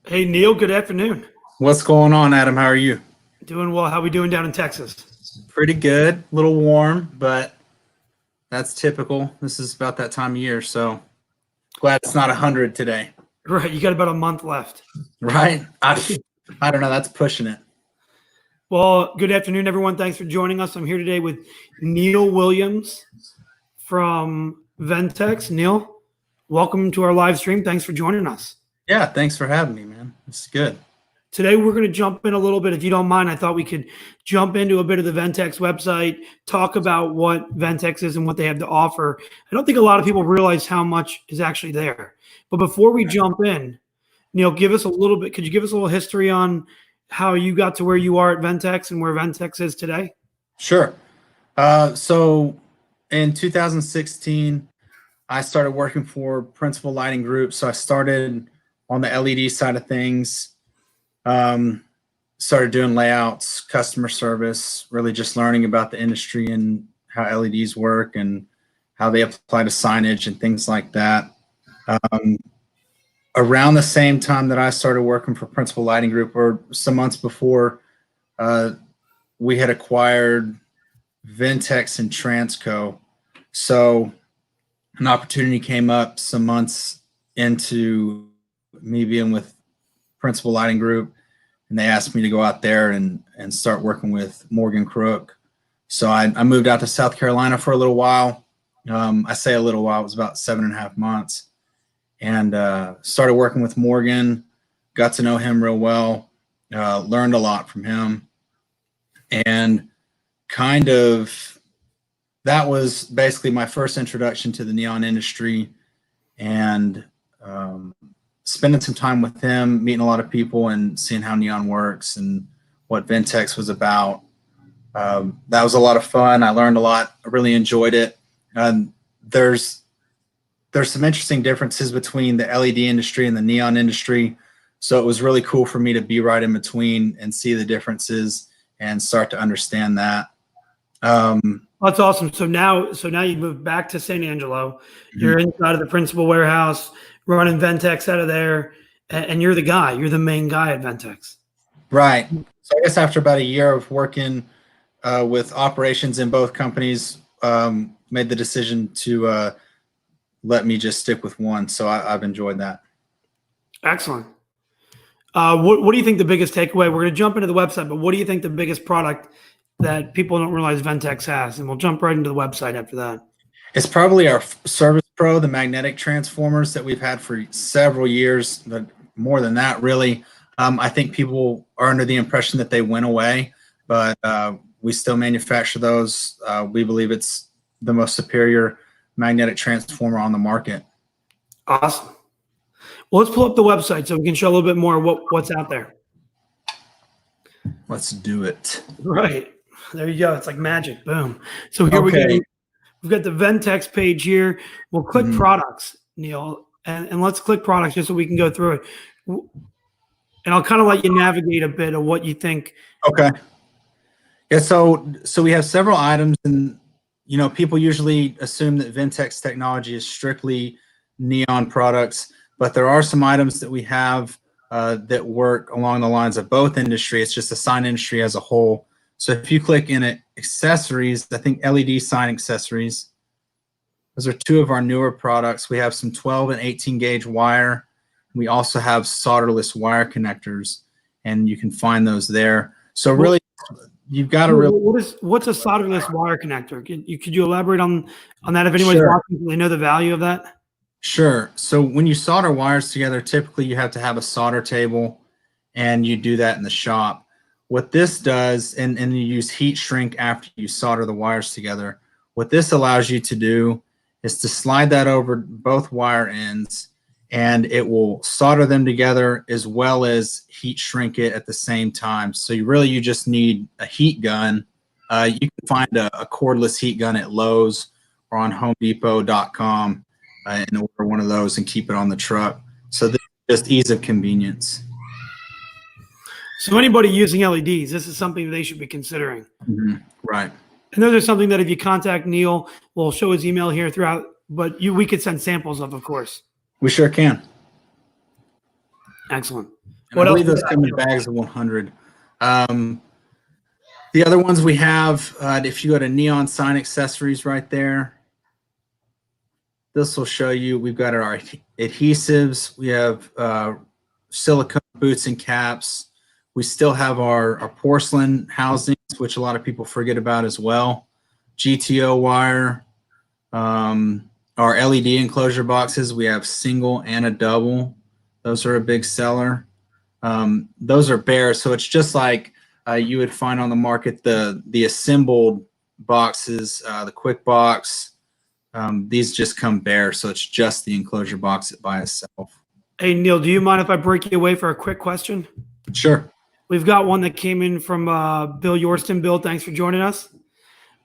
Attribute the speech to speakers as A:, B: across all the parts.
A: Hey, Neil, good afternoon.
B: What's going on, Adam? How are you?
A: Doing well. How we doing down in Texas?
B: Pretty good. A little warm, but that's typical. This is about that time of year, so glad it's not 100 today.
A: Right, you got about a month left.
B: Right? I don't know. That's pushing it.
A: Well, good afternoon, everyone. Thanks for joining us. I'm here today with Neal Williams from Ventex. Neal, welcome to our live stream. Thanks for joining us.
B: Yeah, thanks for having me, man. It's good.
A: Today, we're going to jump in a little bit. If you don't mind, I thought we could jump into a bit of the Ventex website, talk about what Ventex is and what they have to offer. I don't think a lot of people realize how much is actually there. But before we jump in, Neal, give us a little bit. Could you give us a little history on how you got to where you are at Ventex and where Ventex is today?
B: Sure. So in 2016, I started working for Principal Lighting Group. So I started on the LED side of things. Started doing layouts, customer service, really just learning about the industry and how LEDs work and how they apply to signage and things like that. Around the same time that I started working for Principal Lighting Group, or some months before, we had acquired Ventex and Transco. So an opportunity came up some months into me being with Principal Lighting Group, and they asked me to go out there and start working with Morgan Crook. So I moved out to South Carolina for a little while. I say a little while, it was about 7.5 months, and started working with Morgan, got to know him real well, learned a lot from him, and kind of that was basically my first introduction to the neon industry, and spending some time with him, meeting a lot of people and seeing how neon works and what Ventex was about. That was a lot of fun. I learned a lot. I really enjoyed it. There's some interesting differences between the LED industry and the neon industry. So it was really cool for me to be right in between and see the differences and start to understand that.
A: That's awesome. So now you moved back to San Angelo. You're inside of the principal warehouse, running Ventex out of there, and you're the guy. You're the main guy at Ventex.
B: Right. So I guess after about a year of working with operations in both companies, made the decision to let me just stick with one. So I've enjoyed that.
A: Excellent. What do you think the biggest takeaway? We're going to jump into the website, but what do you think the biggest product that people don't realize Ventex has? And we'll jump right into the website after that.
B: It's probably our Service Pro, the magnetic transformers that we've had for several years, but more than that, really. I think people are under the impression that they went away, but we still manufacture those. We believe it's the most superior magnetic transformer on the market.
A: Awesome. Well, let's pull up the website so we can show a little bit more what's out there.
B: Let's do it.
A: Right. There you go. It's like magic. Boom. So here we go. We've got the Ventex page here. We'll click products, Neal, and let's click products just so we can go through it. And I'll kind of let you navigate a bit of what you think.
B: Okay. Yeah. So we have several items, and people usually assume that Ventex Technology is strictly neon products, but there are some items that we have that work along the lines of both industry. It's just the sign industry as a whole. So if you click in it, accessories, I think LED sign accessories, those are two of our newer products. We have some 12 and 18 gauge wire. We also have solderless wire connectors, and you can find those there. So really, you've got to really.
A: What's a solderless wire connector? Could you elaborate on that? If anyone's watching, they know the value of that.
B: Sure. So when you solder wires together, typically you have to have a solder table, and you do that in the shop. What this does, and you use heat shrink after you solder the wires together, what this allows you to do is to slide that over both wire ends, and it will solder them together as well as heat shrink it at the same time. So you just need a heat gun. You can find a cordless heat gun at Lowe's or on HomeDepot.com and order one of those and keep it on the truck. So this is just ease of convenience.
A: So anybody using LEDs, this is something they should be considering.
B: Right.
A: And those are something that if you contact Neal, we'll show his email here throughout, but we could send samples of course.
B: We sure can.
A: Excellent.
B: And I
A: What else
B: believe
A: do
B: those
A: you have,
B: come in
A: Neal?
B: bags of 100. The other ones we have, if you go to Neon Sign Accessories right there, this will show you we've got our adhesives. We have silicone boots and caps. We still have our porcelain housings, which a lot of people forget about as well. GTO wire, our LED enclosure boxes. We have single and a double. Those are a big seller. Those are bare, so it's just like you would find on the market the assembled boxes, the quick box. These just come bare, so it's just the enclosure box by itself.
A: Hey, Neal, do you mind if I break you away for a quick question?
B: Sure.
A: We've got one that came in from Bill Yorston. Bill, thanks for joining us.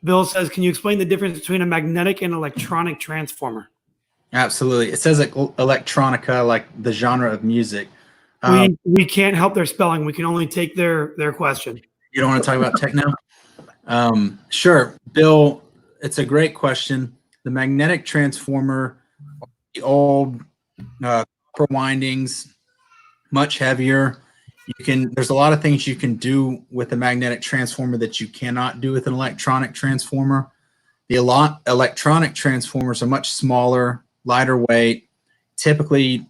A: Bill says, can you explain the difference between a magnetic and electronic transformer?
B: Absolutely. It says electronica, like the genre of music.
A: We can't help their spelling. We can only take their question.
B: You don't want to talk about techno? Sure. Bill, it's a great question. The magnetic transformer, the old copper windings, much heavier. There's a lot of things you can do with a magnetic transformer that you cannot do with an electronic transformer. The electronic transformers are much smaller, lighter weight, typically.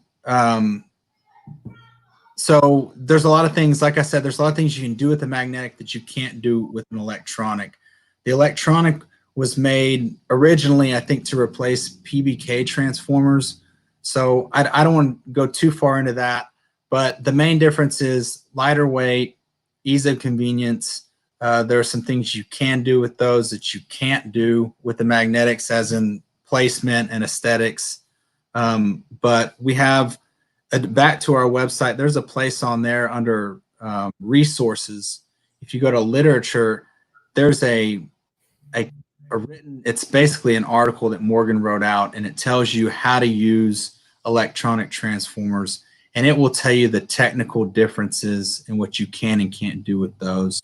B: So there's a lot of things, like I said, there's a lot of things you can do with a magnetic that you can't do with an electronic. The electronic was made originally, I think, to replace PBK transformers. So I don't want to go too far into that, but the main difference is lighter weight, ease of convenience. There are some things you can do with those that you can't do with the magnetics, as in placement and aesthetics. But we have, back to our website, there's a place on there under resources. If you go to literature, there's a written, it's basically an article that Morgan wrote out, and it tells you how to use electronic transformers, and it will tell you the technical differences in what you can and can't do with those.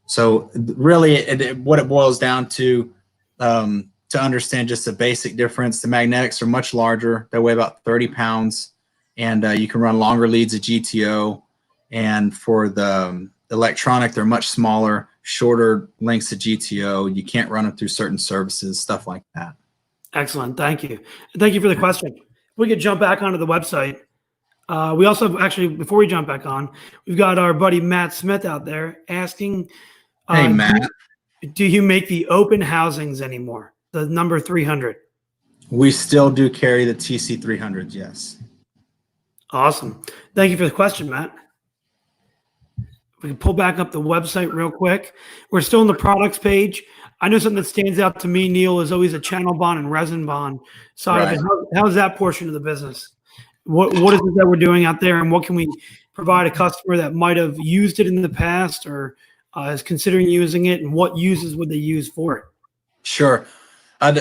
B: So really what it boils down to understand just the basic difference, the magnetics are much larger. They weigh about 30 pounds, and you can run longer leads of GTO. And for the electronic, they're much smaller, shorter lengths of GTO. You can't run them through certain services, stuff like that.
A: Excellent. Thank you. And thank you for the question. We could jump back onto the website. We also actually, before we jump back on, we've got our buddy Matt Smith out there asking,
B: hey, Matt,
A: do you make the open housings anymore? The number 300.
B: We still do carry the TC300s, yes.
A: Awesome. Thank you for the question, Matt. We can pull back up the website real quick. We're still on the products page. I know something that stands out to me, Neal, is always a channel bond and resin bond side of it. How's that portion of the business? What is it that we're doing out there, and what can we provide a customer that might have used it in the past or is considering using it, and what uses would they use for it?
B: Sure.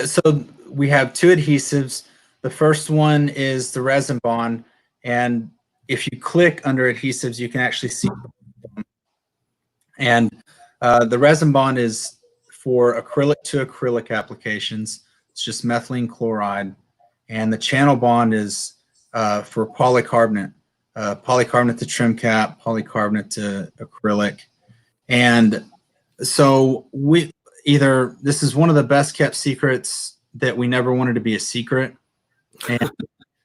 B: So we have two adhesives. The first one is the resin bond, and if you click under adhesives, you can actually see them. And the resin bond is for acrylic to acrylic applications. It's just methylene chloride. And the channel bond is for polycarbonate, polycarbonate to trim cap, polycarbonate to acrylic. And so this is one of the best kept secrets that we never wanted to be a secret. And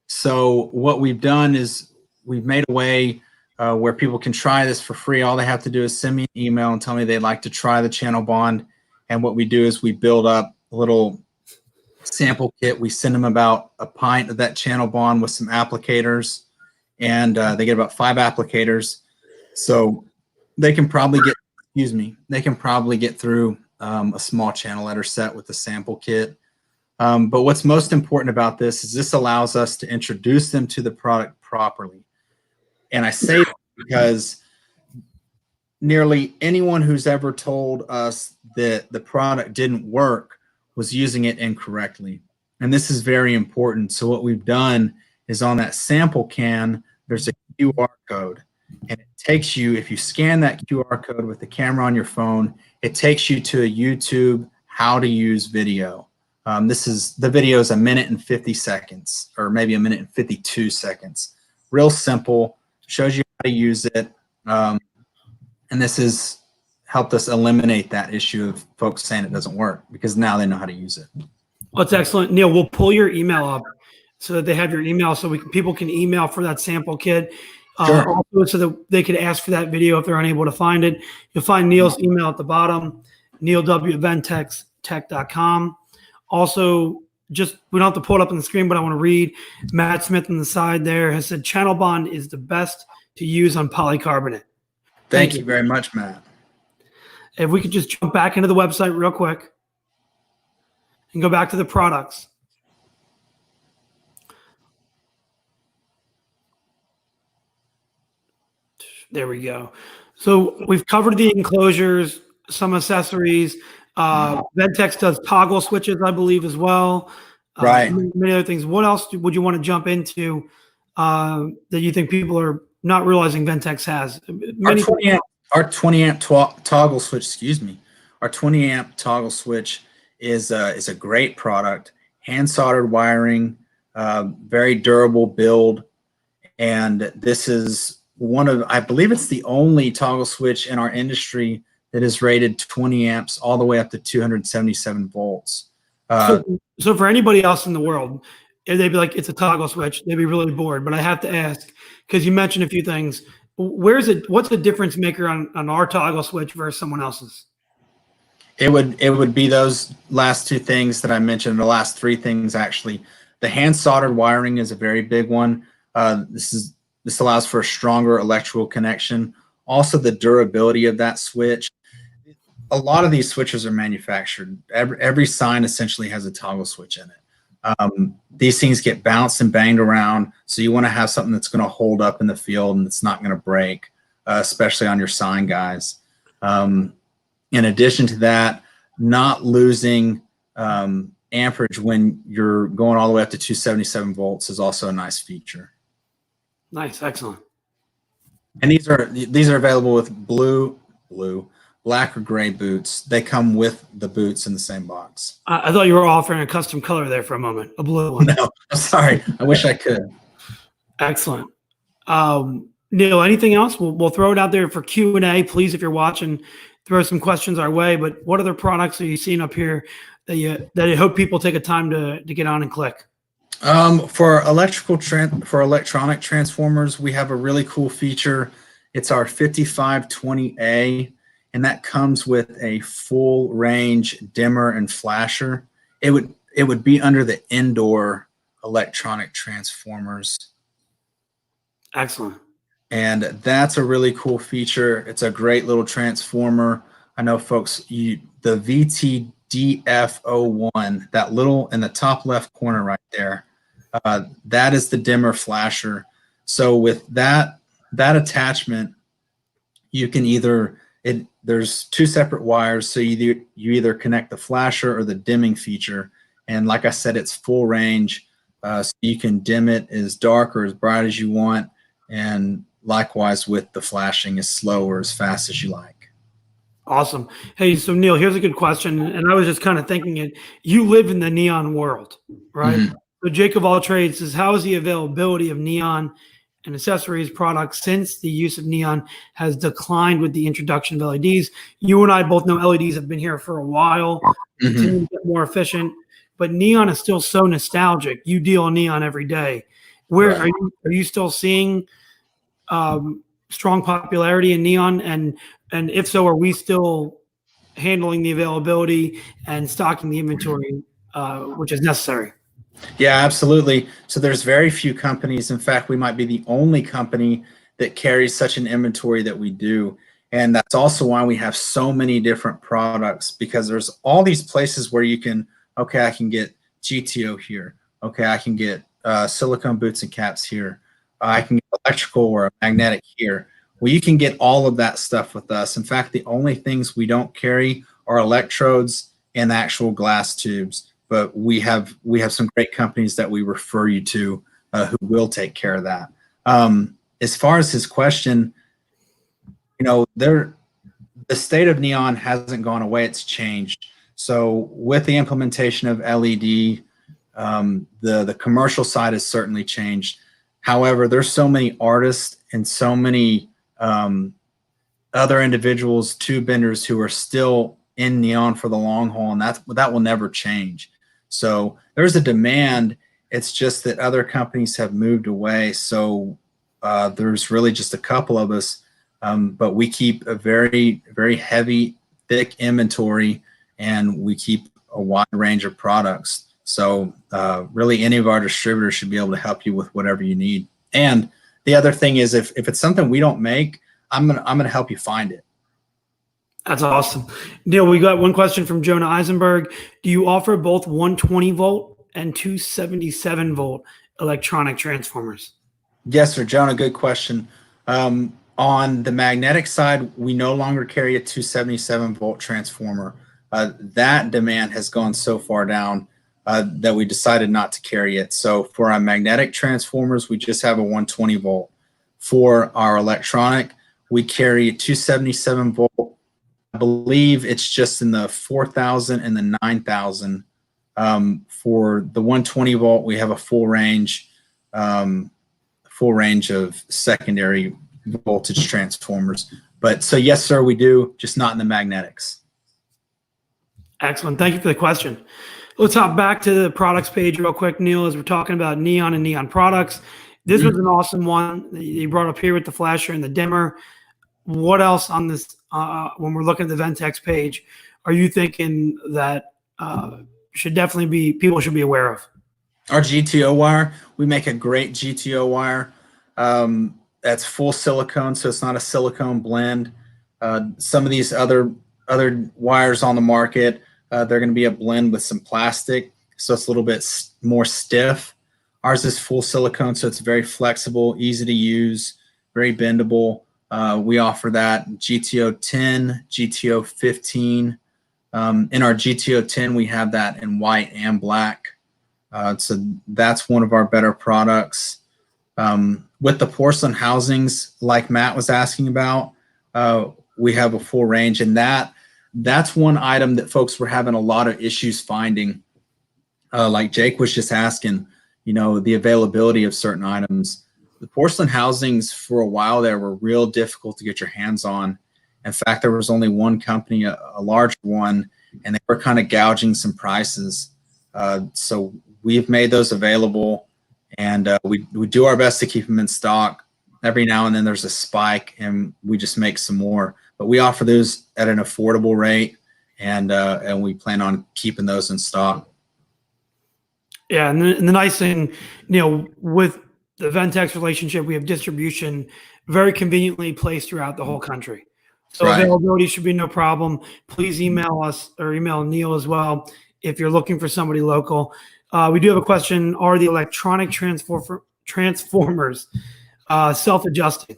B: so what we've done is we've made a way where people can try this for free. All they have to do is send me an email and tell me they'd like to try the channel bond. And what we do is we build up a little sample kit. We send them about a pint of that channel bond with some applicators, and they get about 5 applicators. So they can probably get, they can probably get through a small channel letter set with the sample kit. But what's most important about this is this allows us to introduce them to the product properly. And I say that because nearly anyone who's ever told us that the product didn't work was using it incorrectly. And this is very important. So what we've done is on that sample can, there's a QR code. And it takes you, if you scan that QR code with the camera on your phone, it takes you to a YouTube how to use video. The video is 1 minute and 50 seconds, or maybe 1 minute and 52 seconds. Real simple, shows you to use it. And this has helped us eliminate that issue of folks saying it doesn't work, because now they know how to use it.
A: Well, that's excellent. Neal, we'll pull your email up so that they have your email, so people can email for that sample kit.
B: Sure.
A: Also, so that they could ask for that video if they're unable to find it. You'll find Neal's email at the bottom, nealw@ventextech.com. Also, just, we don't have to pull it up on the screen, but I want to read. Matt Smith on the side there has said, Channel Bond is the best to use on polycarbonate.
B: Thank you very much, Matt.
A: If we could just jump back into the website real quick and go back to the products. There we go. So we've covered the enclosures, some accessories. Ventex does toggle switches, I believe, as well.
B: Right.
A: Many other things. What else would you want to jump into that you think people are not realizing Ventex has?
B: Our 20 amp toggle switch, excuse me. Our 20 amp toggle switch is a great product. Hand soldered wiring, very durable build, and this is one of, I believe it's the only toggle switch in our industry that is rated 20 amps all the way up to 277 volts.
A: So for anybody else in the world, they'd be like, it's a toggle switch. They'd be really bored. But I have to ask, because you mentioned a few things. What's the difference maker on our toggle switch versus someone else's?
B: It would be those last two things that I mentioned, the last three things actually. The hand soldered wiring is a very big one. This allows for a stronger electrical connection. Also, the durability of that switch. A lot of these switches are manufactured. Every sign essentially has a toggle switch in it. These things get bounced and banged around, so you want to have something that's going to hold up in the field and it's not going to break, especially on your sign guys. In addition to that, not losing amperage when you're going all the way up to 277 volts is also a nice feature.
A: Nice, excellent.
B: And these are available with black or gray boots. They come with the boots in the same box.
A: I thought you were offering a custom color there for a moment, a blue one.
B: No, I'm sorry. I wish I could.
A: Excellent. Neal, anything else? We'll throw it out there for Q&A. Please, if you're watching, throw some questions our way. But what other products are you seeing up here that I hope people take a time to get on and click?
B: For electronic transformers, we have a really cool feature. It's our 5520A, and that comes with a full range dimmer and flasher. It would be under the indoor electronic transformers.
A: Excellent.
B: And that's a really cool feature. It's a great little transformer. I know folks, the VTDF01, that little in the top left corner right there, that is the dimmer flasher. So with that attachment, you can there's two separate wires, so you either connect the flasher or the dimming feature. And like I said, it's full range, so you can dim it as dark or as bright as you want. And likewise with the flashing, as slow or as fast as you like.
A: Awesome. Hey, so Neal, here's a good question. And I was just kind of thinking it. You live in the neon world, right? Mm-hmm. So Jacob All Trades says, how is the availability of neon and accessories products since the use of neon has declined with the introduction of LEDs? You and I both know LEDs have been here for a while, continue to get more efficient, but neon is still so nostalgic. You deal in neon every day. Where are you still seeing strong popularity in neon? And if so, are we still handling the availability and stocking the inventory, which is necessary?
B: Yeah, absolutely. So there's very few companies. In fact, we might be the only company that carries such an inventory that we do. And that's also why we have so many different products, because there's all these places where you can, okay, I can get GTO here. Okay, I can get silicone boots and caps here. I can get electrical or magnetic here. Well, you can get all of that stuff with us. In fact, the only things we don't carry are electrodes and actual glass tubes. But we have some great companies that we refer you to who will take care of that. As far as his question, the state of neon hasn't gone away; it's changed. So with the implementation of LED, the commercial side has certainly changed. However, there's so many artists and so many other individuals, tube benders, who are still in neon for the long haul, and that will never change. So there's a demand. It's just that other companies have moved away. So there's really just a couple of us, but we keep a very, very heavy, thick inventory, and we keep a wide range of products. So really any of our distributors should be able to help you with whatever you need. And the other thing is, if it's something we don't make, I'm gonna help you find it.
A: That's awesome. Neal, we got one question from Jonah Eisenberg. Do you offer both 120 volt and 277 volt electronic transformers?
B: Yes, sir, Jonah, good question. On the magnetic side, we no longer carry a 277 volt transformer. That demand has gone so far down that we decided not to carry it. So for our magnetic transformers, we just have a 120 volt. For our electronic, we carry a 277 volt. I believe it's just in the 4,000 and the 9,000. For the 120 volt, we have a full range of secondary voltage transformers. But so yes, sir, we do, just not in the magnetics.
A: Excellent. Thank you for the question. Let's hop back to the products page real quick, Neal, as we're talking about neon and neon products. This was an awesome one that you brought up here with the flasher and the dimmer. What else on this, when we're looking at the Ventex page, are you thinking that should definitely be, people should be aware of?
B: Our GTO wire, we make a great GTO wire. That's full silicone, so it's not a silicone blend. Some of these other wires on the market, they're going to be a blend with some plastic, so it's a little bit more stiff. Ours is full silicone, so it's very flexible, easy to use, very bendable. We offer that GTO 10, GTO 15. In our GTO 10, we have that in white and black. So that's one of our better products. With the porcelain housings, like Matt was asking about, we have a full range, and that's one item that folks were having a lot of issues finding. Like Jake was just asking, the availability of certain items. The porcelain housings for a while there were real difficult to get your hands on. In fact, there was only one company, a larger one, and they were kind of gouging some prices. So we've made those available, and we do our best to keep them in stock. Every now and then there's a spike, and we just make some more. But we offer those at an affordable rate, and we plan on keeping those in stock.
A: Yeah, and the nice thing, with the Ventex relationship, we have distribution very conveniently placed throughout the whole country. So
B: Right.
A: Availability should be no problem. Please email us or email Neal as well if you're looking for somebody local. We do have a question: are the electronic transformers self-adjusting?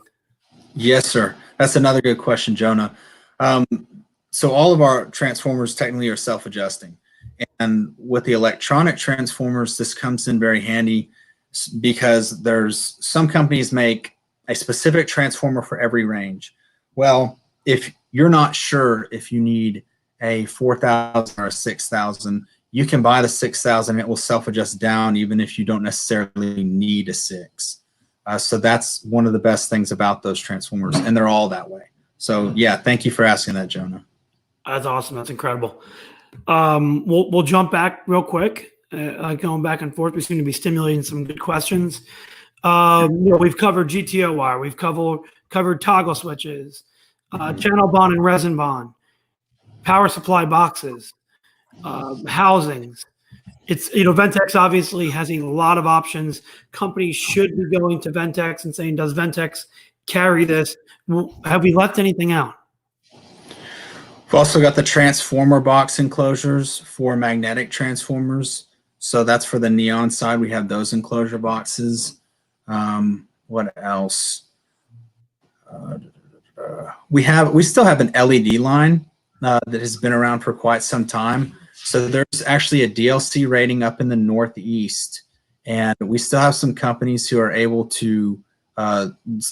B: Yes, sir. That's another good question, Jonah. So all of our transformers technically are self-adjusting. And with the electronic transformers, this comes in very handy because there's some companies make a specific transformer for every range. Well, if you're not sure if you need a 4,000 or a 6,000, you can buy the 6,000. It will self-adjust down even if you don't necessarily need a 6. So that's one of the best things about those transformers, and they're all that way. So yeah, thank you for asking that, Jonah. That's
A: awesome. That's incredible. We'll jump back real quick, going back and forth. We seem to be stimulating some good questions. We've covered GTO wire. We've covered toggle switches, channel bond and resin bond, power supply boxes, housings. It's, Ventex obviously has a lot of options. Companies should be going to Ventex and saying, does Ventex carry this? Have we left anything out?
B: We've also got the transformer box enclosures for magnetic transformers. So that's for the neon side. We have those enclosure boxes. What else? We still have an LED line that has been around for quite some time. So there's actually a DLC rating up in the Northeast, and we still have some companies who are able to,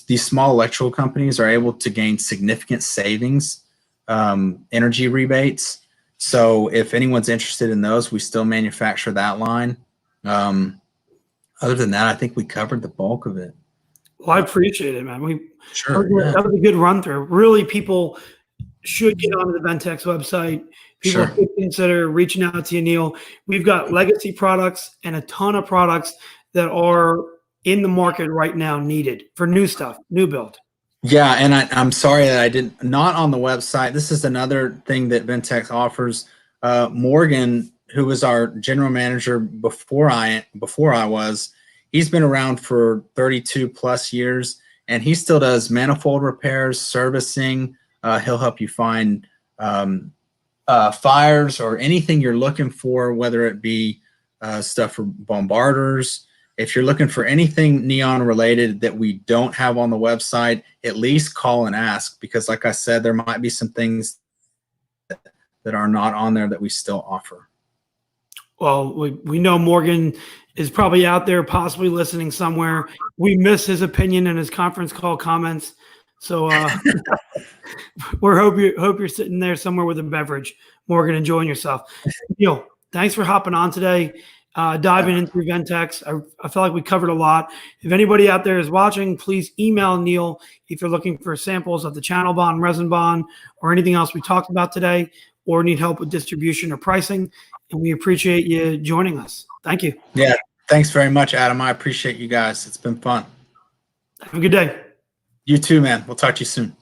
B: these small electrical companies are able to gain significant savings, energy rebates. So if anyone's interested in those, we still manufacture that line. Other than that, I think we covered the bulk of it.
A: Well, I appreciate it, man.
B: Sure.
A: That was a good run through. Really, people should get onto the Ventex website. People
B: Sure.
A: should consider reaching out to you, Neal. We've got legacy products and a ton of products that are in the market right now needed for new stuff, new build.
B: Yeah, and I'm sorry that I didn't not on the website. This is another thing that Ventex offers. Morgan, who was our general manager before I was, he's been around for 32 plus years, and he still does manifold repairs, servicing. He'll help you find fires or anything you're looking for, whether it be stuff for bombarders. If you're looking for anything neon related that we don't have on the website, at least call and ask, because like I said, there might be some things that are not on there that we still offer.
A: Well, we know Morgan is probably out there, possibly listening somewhere. We miss his opinion in his conference call comments. So we hope you're sitting there somewhere with a beverage, Morgan, enjoying yourself. Neal, thanks for hopping on today, diving into Ventex. I feel like we covered a lot. If anybody out there is watching, please email Neal if you're looking for samples of the channel bond, resin bond, or anything else we talked about today, or need help with distribution or pricing. And we appreciate you joining us. Thank you.
B: Yeah, thanks very much, Adam. I appreciate you guys. It's been fun.
A: Have a good day.
B: You too, man. We'll talk to you soon.